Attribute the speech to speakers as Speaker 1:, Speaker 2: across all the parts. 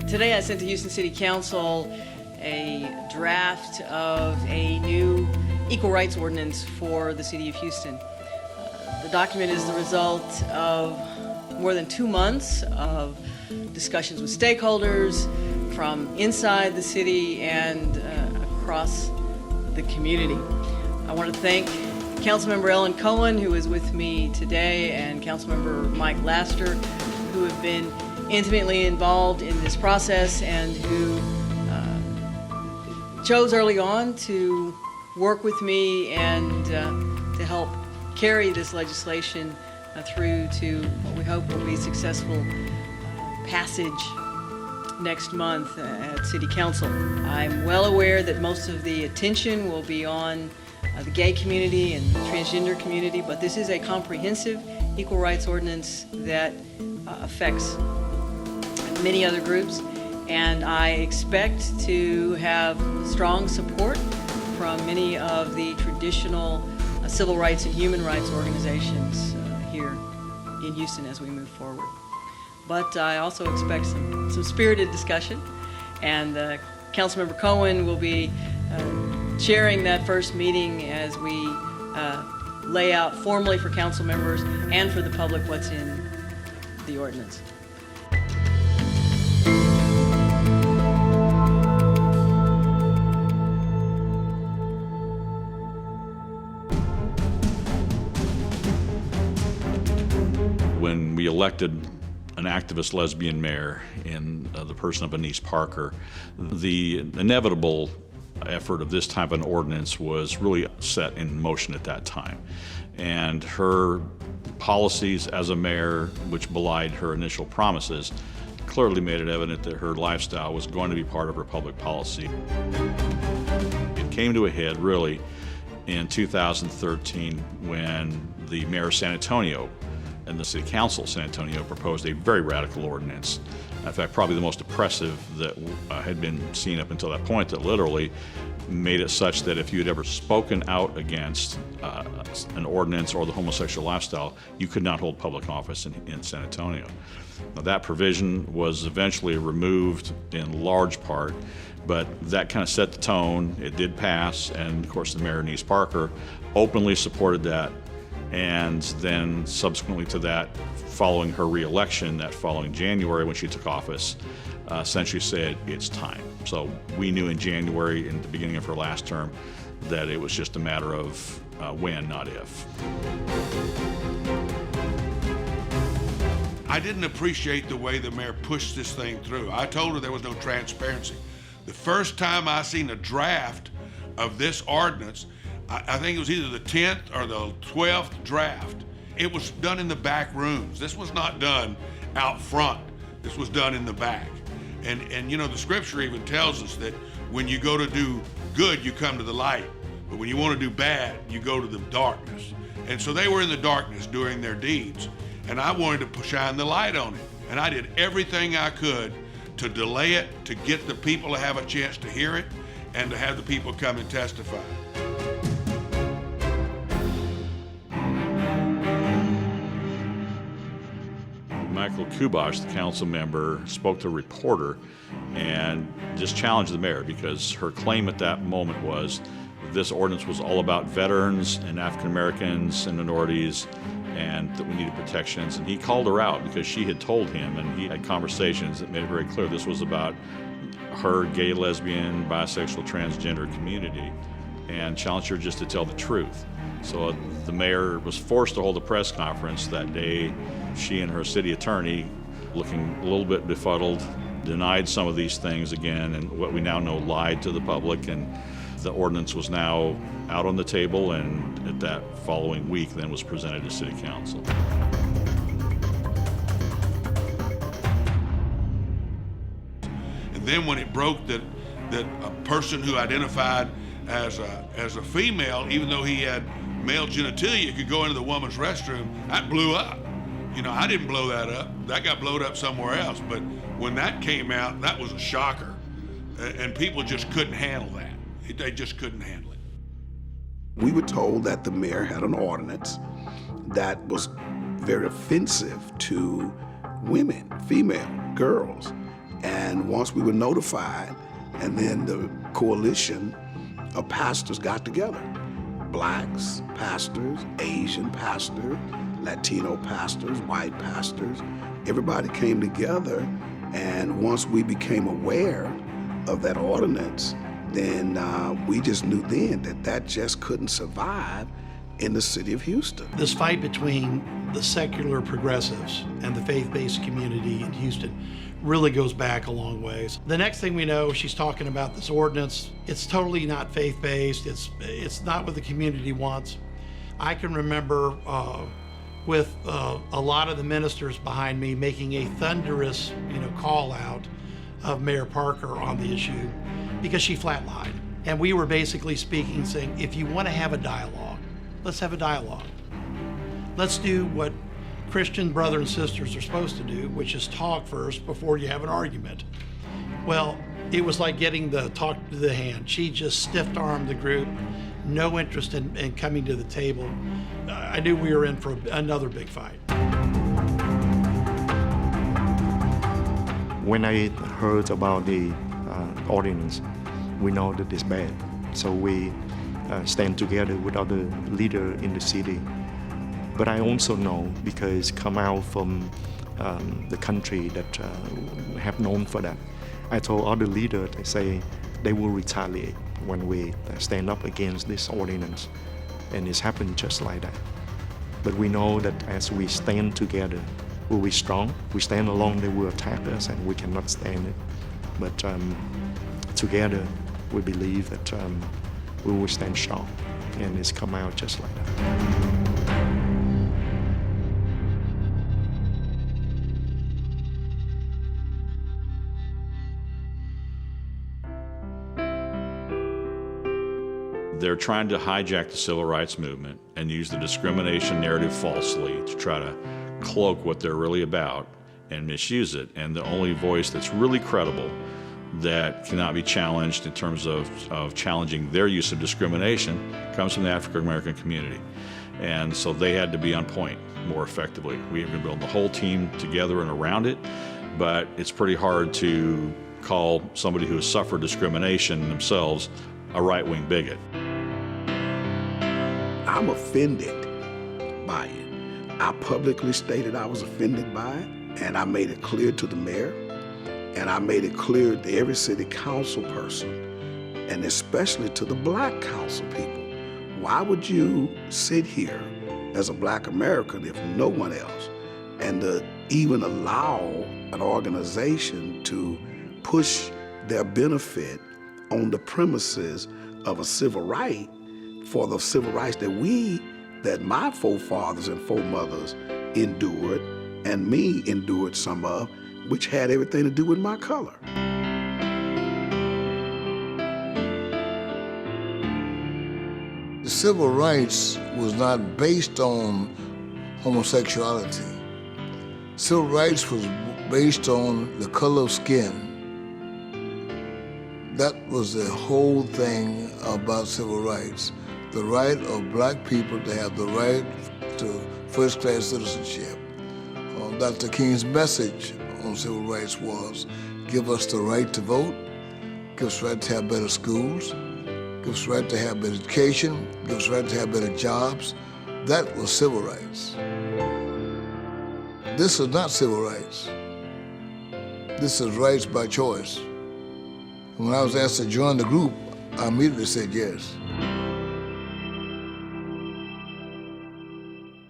Speaker 1: Today I sent to Houston City Council a draft of a new equal rights ordinance for the city of Houston. The document is the result of more than 2 months of discussions with stakeholders from inside the city and across the community. I want to thank Councilmember Ellen Cohen, who is with me today, and Councilmember Mike Laster, who have been intimately involved in this process and who chose early on to work with me and to help carry this legislation through to what we hope will be successful passage next month at City Council. I'm well aware that most of the attention will be on the gay community and the transgender community, but this is a comprehensive equal rights ordinance that affects many other groups, and I expect to have strong support from many of the traditional civil rights and human rights organizations here in Houston as we move forward. But I also expect some spirited discussion, and Councilmember Cohen will be chairing that first meeting as we lay out formally for council members and for the public what's in the ordinance.
Speaker 2: When we elected an activist lesbian mayor in the person of Annise Parker, the inevitable effort of this type of an ordinance was really set in motion at that time. And her policies as a mayor, which belied her initial promises, clearly made it evident that her lifestyle was going to be part of her public policy. It came to a head really in 2013 when the mayor of San Antonio and the City Council of San Antonio proposed a very radical ordinance. In fact, probably the most oppressive that had been seen up until that point, that literally made it such that if you had ever spoken out against an ordinance or the homosexual lifestyle, you could not hold public office in San Antonio. Now, that provision was eventually removed in large part, but that kind of set the tone. It did pass, and of course the mayor, Annise Parker, openly supported that. And then subsequently to that, following her re-election that following January when she took office, essentially said it's time. So we knew in January, in the beginning of her last term, that it was just a matter of when, not if.
Speaker 3: I didn't appreciate the way the mayor pushed this thing through. I told her there was no transparency. The first time I seen a draft of this ordinance, I think it was either the 10th or the 12th draft. It was done in the back rooms. This was not done out front. This was done in the back. And you know, the scripture even tells us that when you go to do good, you come to the light. But when you want to do bad, you go to the darkness. And so they were in the darkness doing their deeds. And I wanted to shine the light on it. And I did everything I could to delay it, to get the people to have a chance to hear it, and to have the people come and testify.
Speaker 2: Michael Kubosh, the council member, spoke to a reporter and just challenged the mayor because her claim at that moment was this ordinance was all about veterans and African Americans and minorities and that we needed protections. And he called her out because she had told him, and he had conversations that made it very clear this was about her gay, lesbian, bisexual, transgender community, and challenged her just to tell the truth. So the mayor was forced to hold a press conference that day. She and her city attorney, looking a little bit befuddled, denied some of these things again, and what we now know lied to the public, and the ordinance was now out on the table, and at that following week then was presented to City Council.
Speaker 3: And then when it broke that a person who identified as a female, even though he had male genitalia, could go into the woman's restroom, that blew up. You know, I didn't blow that up. That got blowed up somewhere else. But when that came out, that was a shocker. And people just couldn't handle that. They just couldn't handle it.
Speaker 4: We were told that the mayor had an ordinance that was very offensive to women, female girls. And once we were notified, and then the coalition of pastors got together. Blacks, pastors, Asian pastors, Latino pastors, white pastors, everybody came together, and once we became aware of that ordinance, then we just knew then that that just couldn't survive in the city of Houston.
Speaker 5: This fight between the secular progressives and the faith-based community in Houston really goes back a long ways. The next thing we know, she's talking about this ordinance. It's totally not faith-based. It's not what the community wants. I can remember with a lot of the ministers behind me making a thunderous, call out of Mayor Parker on the issue because she flatlined. And we were basically speaking, saying, if you want to have a dialogue, let's have a dialogue. Let's do what Christian brothers and sisters are supposed to do, which is talk first before you have an argument. Well, it was like getting the talk to the hand. She just stiff-armed the group, no interest in coming to the table. I knew we were in for another big fight.
Speaker 6: When I heard about the ordinance, we know that it's bad. So we stand together with other leaders in the city. But I also know, because come out from the country that have known for that, I told other leaders, I say, they will retaliate when we stand up against this ordinance. And it's happened just like that. But we know that as we stand together, we'll be strong. We stand alone, they will attack us, and we cannot stand it. But together, we believe that we will stand strong, and it's come out just like that.
Speaker 2: They're trying to hijack the civil rights movement and use the discrimination narrative falsely to try to cloak what they're really about and misuse it. And the only voice that's really credible that cannot be challenged in terms of challenging their use of discrimination comes from the African American community. And so they had to be on point more effectively. We have been building the whole team together and around it, but it's pretty hard to call somebody who has suffered discrimination themselves a right-wing bigot.
Speaker 4: I'm offended by it. I publicly stated I was offended by it, and I made it clear to the mayor, and I made it clear to every city council person, and especially to the black council people. Why would you sit here as a black American if no one else, and to even allow an organization to push their benefit on the premises of a civil right for the civil rights that my forefathers and foremothers endured, and me endured some of, which had everything to do with my color.
Speaker 7: The civil rights was not based on homosexuality. Civil rights was based on the color of skin. That was the whole thing about civil rights. The right of black people to have the right to first-class citizenship. Dr. King's message on civil rights was, give us the right to vote, give us the right to have better schools, give us the right to have better education, give us the right to have better jobs. That was civil rights. This is not civil rights. This is rights by choice. When I was asked to join the group, I immediately said yes.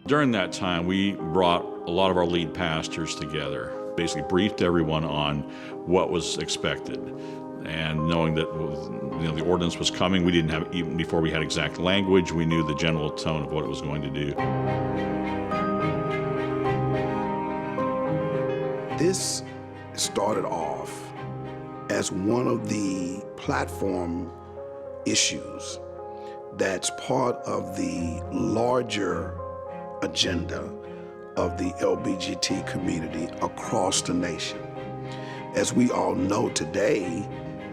Speaker 2: During that time, we brought a lot of our lead pastors together, basically briefed everyone on what was expected. And knowing that the ordinance was coming, we didn't have, even before we had exact language, we knew the general tone of what it was going to do.
Speaker 4: This started off as one of the platform issues that's part of the larger agenda of the LBGT community across the nation. As we all know today,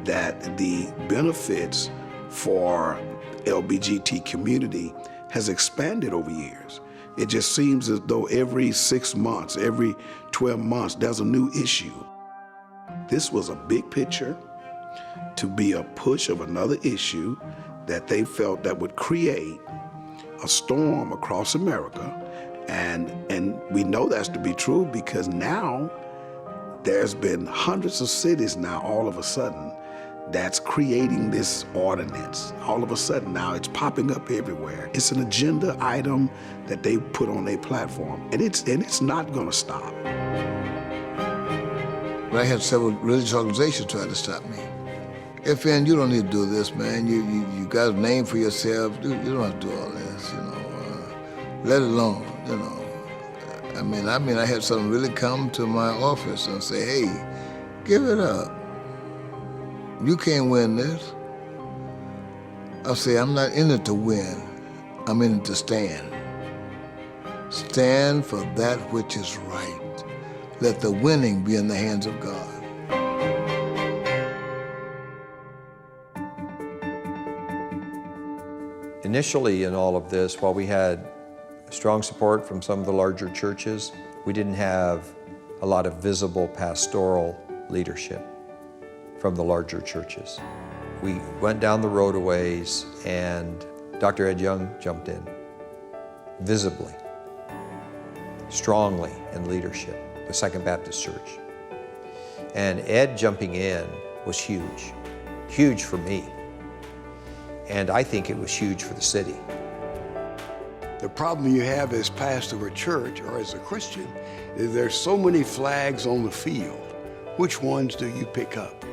Speaker 4: that the benefits for LBGT community has expanded over years. It just seems as though every 6 months, every 12 months, there's a new issue. This was a big picture to be a push of another issue that they felt that would create a storm across America. And we know that's to be true because now there's been hundreds of cities now all of a sudden that's creating this ordinance. All of a sudden now it's popping up everywhere. It's an agenda item that they put on their platform, and it's not gonna stop.
Speaker 7: But I had several religious organizations try to stop me. FN, you don't need to do this, man. You got a name for yourself. You don't have to do all this, you know. Let it alone, you know. I mean, I had someone really come to my office and say, hey, give it up. You can't win this. I say, I'm not in it to win. I'm in it to stand. Stand for that which is right. Let the winning be in the hands of God.
Speaker 8: Initially in all of this, while we had strong support from some of the larger churches, we didn't have a lot of visible pastoral leadership from the larger churches. We went down the road a ways and Dr. Ed Young jumped in, visibly, strongly in leadership with Second Baptist Church. And Ed jumping in was huge, huge for me. And I think it was huge for the city.
Speaker 9: The problem you have as pastor of a church or as a Christian is there's so many flags on the field. Which ones do you pick up?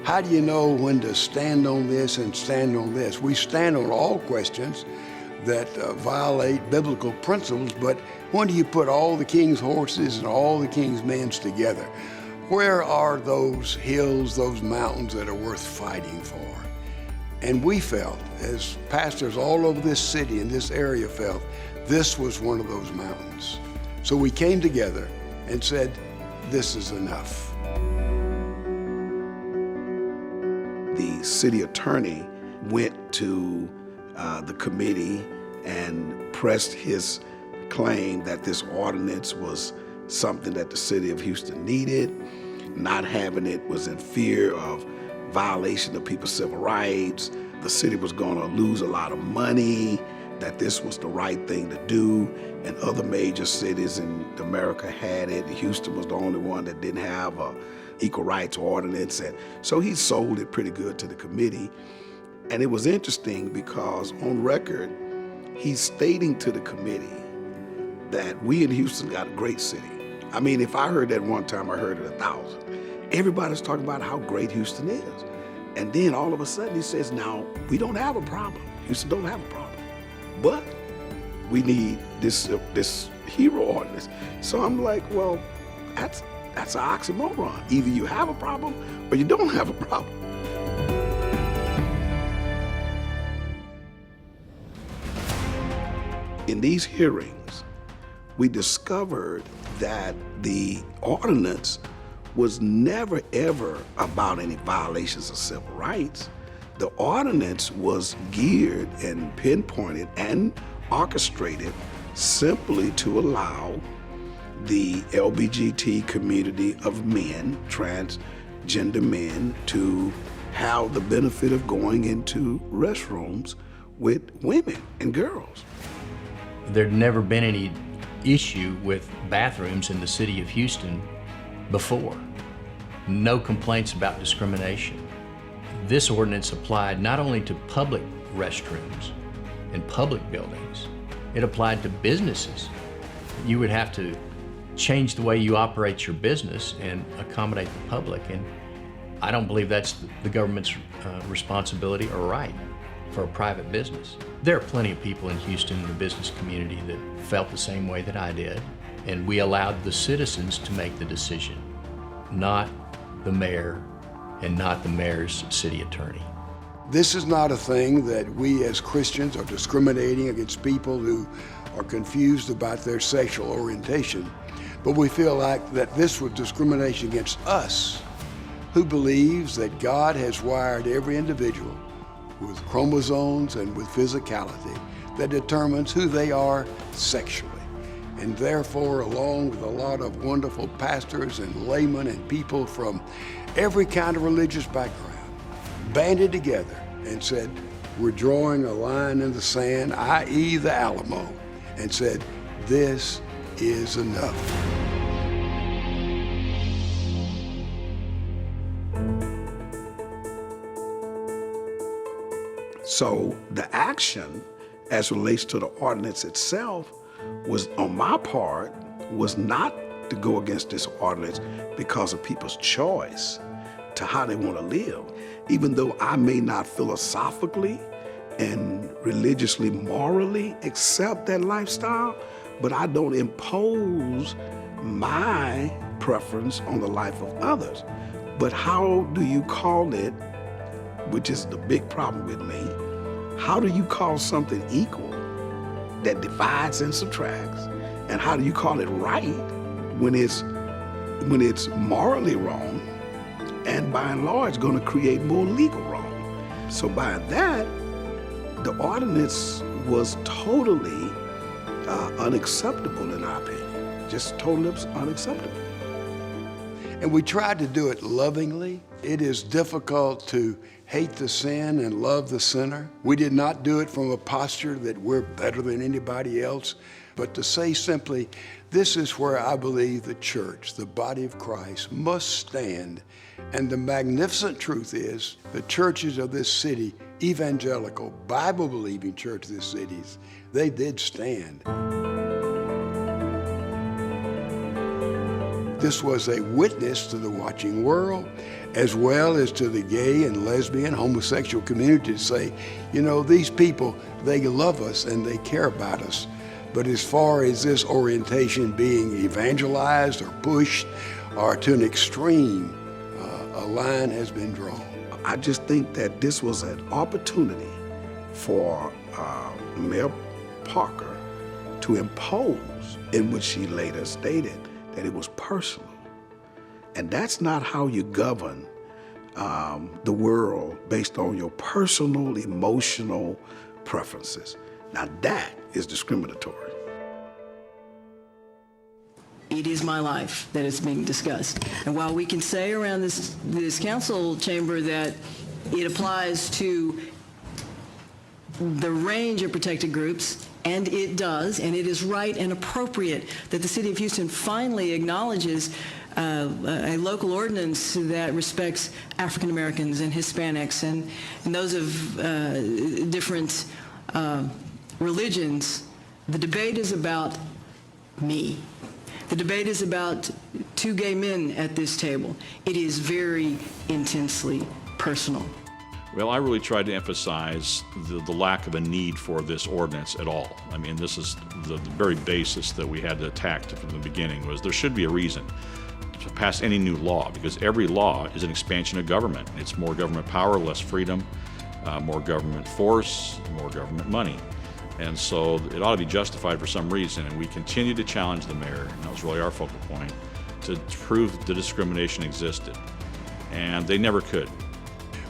Speaker 9: How do you know when to stand on this and stand on this? We stand on all questions that violate biblical principles, but when do you put all the king's horses and all the king's men together? Where are those hills, those mountains that are worth fighting for? And we felt, as pastors all over this city and this area felt, this was one of those mountains. So we came together and said, this is enough.
Speaker 4: The city attorney went to the committee and pressed his claim that this ordinance was something that the city of Houston needed. Not having it was in fear of violation of people's civil rights. The city was going to lose a lot of money, that this was the right thing to do, and other major cities in America had it. Houston was the only one that didn't have a equal rights ordinance, and so he sold it pretty good to the committee. And it was interesting because on record, he's stating to the committee that we in Houston got a great city. I mean, if I heard that one time, I heard it 1,000. Everybody's talking about how great Houston is. And then all of a sudden he says, now, we don't have a problem. Houston don't have a problem. But we need this hero ordinance. So I'm like, well, that's an oxymoron. Either you have a problem or you don't have a problem. In these hearings, we discovered that the ordinance was never, ever about any violations of civil rights. The ordinance was geared and pinpointed and orchestrated simply to allow the LBGT community of men, transgender men, to have the benefit of going into restrooms with women and girls.
Speaker 10: There'd never been any issue with bathrooms in the city of Houston before. No complaints about discrimination. This ordinance applied not only to public restrooms and public buildings, it applied to businesses. You would have to change the way you operate your business and accommodate the public, and I don't believe that's the government's responsibility or right for a private business. There are plenty of people in Houston in the business community that felt the same way that I did, and we allowed the citizens to make the decision, not the mayor and not the mayor's city attorney.
Speaker 9: This is not a thing that we as Christians are discriminating against people who are confused about their sexual orientation, but we feel like that this was discrimination against us, who believes that God has wired every individual with chromosomes and with physicality that determines who they are sexually. And therefore, along with a lot of wonderful pastors and laymen and people from every kind of religious background, banded together and said, we're drawing a line in the sand, i.e. the Alamo, and said, this is enough.
Speaker 4: So the action as relates to the ordinance itself was, on my part, was not to go against this ordinance because of people's choice to how they want to live. Even though I may not philosophically and religiously, morally accept that lifestyle, but I don't impose my preference on the life of others. But how do you call it, which is the big problem with me, how do you call something equal that divides and subtracts? And how do you call it right when it's morally wrong and by and large going to create more legal wrong? So by that, the ordinance was totally unacceptable in our opinion, just totally unacceptable.
Speaker 9: And we tried to do it lovingly. It is difficult to hate the sin and love the sinner. We did not do it from a posture that we're better than anybody else, but to say simply, this is where I believe the church, the body of Christ, must stand. And the magnificent truth is, the churches of this city, evangelical, Bible-believing churches of this city, they did stand. This was a witness to the watching world, as well as to the gay and lesbian, homosexual community to say, you know, these people, they love us and they care about us. But as far as this orientation being evangelized or pushed or to an extreme, a line has been drawn.
Speaker 4: I just think that this was an opportunity for Mayor Parker to impose, in which she later stated that it was personal. And that's not how you govern the world, based on your personal, emotional preferences. Now that is discriminatory.
Speaker 1: It is my life that is being discussed. And while we can say around this council chamber that it applies to the range of protected groups, and it does, and it is right and appropriate that the city of Houston finally acknowledges a local ordinance that respects African Americans and Hispanics and those of different religions. The debate is about me. The debate is about two gay men at this table. It is very intensely personal.
Speaker 2: Well, I really tried to emphasize the lack of a need for this ordinance at all. I mean, this is the very basis that we had to attack from the beginning, was there should be a reason to pass any new law, because every law is an expansion of government. It's more government power, less freedom, more government force, more government money. And so it ought to be justified for some reason, and we continue to challenge the mayor, and that was really our focal point, to prove the discrimination existed. And they never could.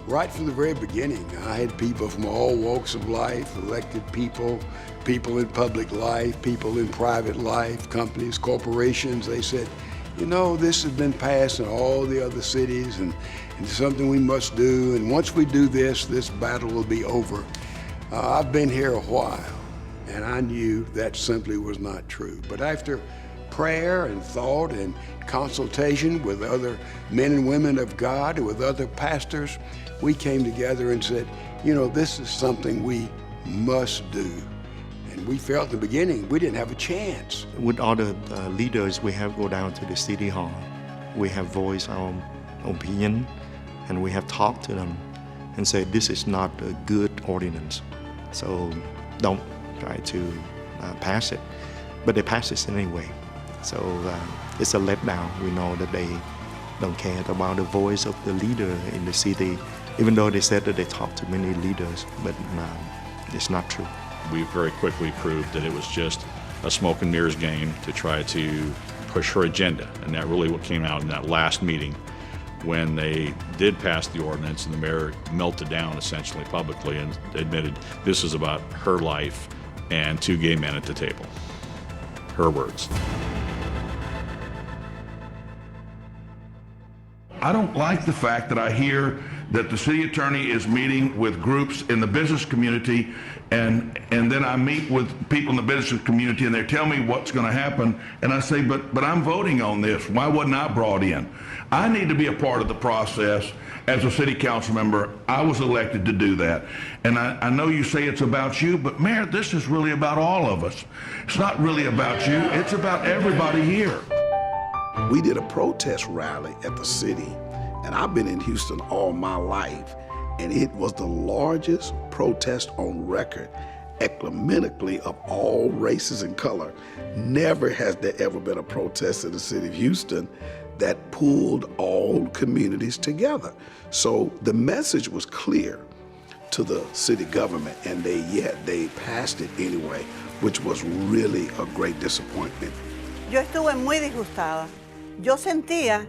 Speaker 9: Right from the very beginning, I had people from all walks of life, elected people, people in public life, people in private life, companies, corporations. They said, you know, this has been passed in all the other cities, and it's something we must do, and once we do this, this battle will be over. I've been here a while, and I knew that simply was not true. But after prayer and thought and consultation with other men and women of God, with other pastors, we came together and said, you know, this is something we must do. And we felt in the beginning we didn't have a chance.
Speaker 6: With other leaders, we have go down to the city hall. We have voiced our opinion, and we have talked to them and said this is not a good ordinance. So don't try to pass it. But they pass it anyway. So it's a letdown. We know that they don't care about the voice of the leader in the city, even though they said that they talked to many leaders, but it's not true.
Speaker 2: We very quickly proved that it was just a smoke and mirrors game to try to push her agenda. And that really what came out in that last meeting when they did pass the ordinance, and the mayor melted down essentially publicly and admitted this is about her life and two gay men at the table. her words.
Speaker 3: I don't like the fact that I hear that the city attorney is meeting with groups in the business community, and then I meet with people in the business community and they tell me what's going to happen, and I say, but I'm voting on this. Why wasn't I brought in? I need to be a part of the process. As a city council member, I was elected to do that. And I know you say it's about you, but Mayor, this is really about all of us. It's not really about you, it's about everybody here.
Speaker 4: We did a protest rally at the city, and I've been in Houston all my life, and it was the largest protest on record, ecumenically of all races and color. Never has there ever been a protest in the city of Houston that pulled all communities together. So the message was clear to the city government, and they passed it anyway, which was really a great disappointment.
Speaker 11: Yo estuve muy disgustada. Yo sentía